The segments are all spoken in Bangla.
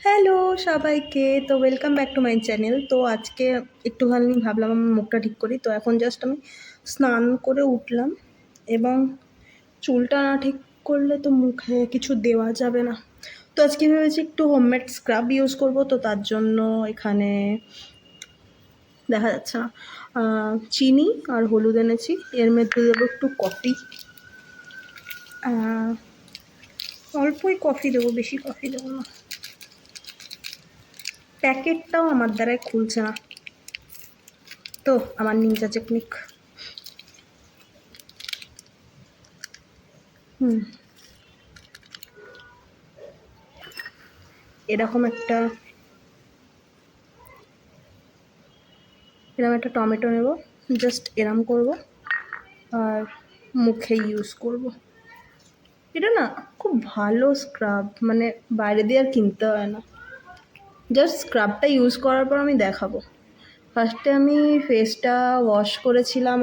হ্যালো সবাইকে, তো welcome back to my channel. তো আজকে একটুখানি ভাবলাম আমার মুখটা ঠিক করি। তো এখন জাস্ট আমি স্নান করে উঠলাম এবং চুলটা না ঠিক করলে তো মুখে কিছু দেওয়া যাবে না। তো আজকে ভেবেছি একটু হোমমেড স্ক্রাব ইউজ করব। তো তার জন্য এখানে দেখা যাচ্ছে না, চিনি আর হলুদ এনেছি। এর মধ্যে দেবো একটু কফি, অল্পই কফি দেবো, বেশি কফি দেবো না। প্যাকেটটাও আমার দ্বারাই খুলছে না, তো আমার নিনজা টেকনিক। এরকম একটা টমেটো নেব, জাস্ট এরম করব আর মুখে ইউজ করব। এটা না খুব ভালো স্ক্রাব, মানে বাইরে দিয়ে আর কিনতে হয় না। জাস্ট স্ক্রাবটা ইউজ করার পর আমি দেখাবো। ফার্স্টে আমি ফেসটা ওয়াশ করেছিলাম।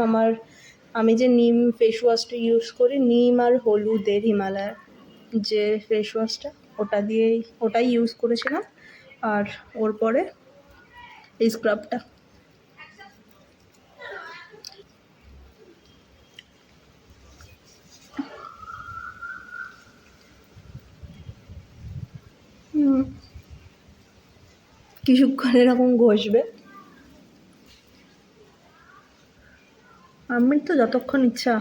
আমি যে নিম ফেস ওয়াশটা ইউজ করি, নিম আর হলুদের হিমালয়ের যে ফেস ওয়াশটা, ওটাই ইউজ করেছিলাম। আর ওর পরে এই স্ক্রাবটা। কিছুক্ষণ এরকম ঘষবে। আমি তো যতক্ষণ ইচ্ছা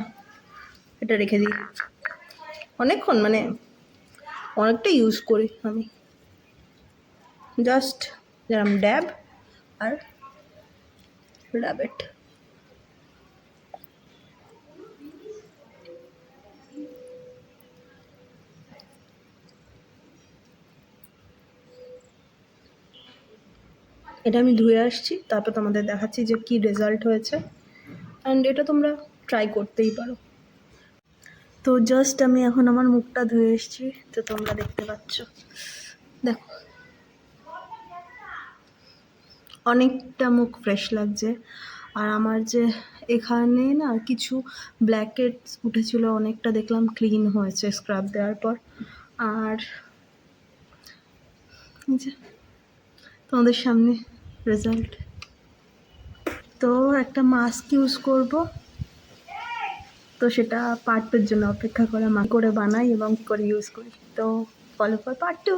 এটা রেখে দিই, অনেকক্ষণ, মানে অনেকটা ইউজ করি আমি। জাস্ট যেরকম ড্যাব আর র্যাবেট। এটা আমি ধুয়ে আসছি, তারপর তোমাদের দেখাচ্ছি যে কি রেজাল্ট হয়েছে। অ্যান্ড এটা তোমরা ট্রাই করতেই পারো। তো জাস্ট আমি এখন আমার মুখটা ধুয়ে এসেছি, তো তোমরা দেখতে পাচ্ছ। দেখো, অনেকটা মুখ ফ্রেশ লাগছে। আর আমার যে এখানে না কিছু ব্ল্যাকহেডস উঠেছিল, অনেকটা দেখলাম ক্লিন হয়েছে স্ক্রাব দেওয়ার পর। আর যে তোমাদের সামনে রেজাল্ট। তো একটা মাস্ক ইউজ করব, তো সেটা পার্ট টুর জন্য অপেক্ষা করে করে বানাই এবং করে ইউজ করি। তো ফলো ফর পার্ট টু।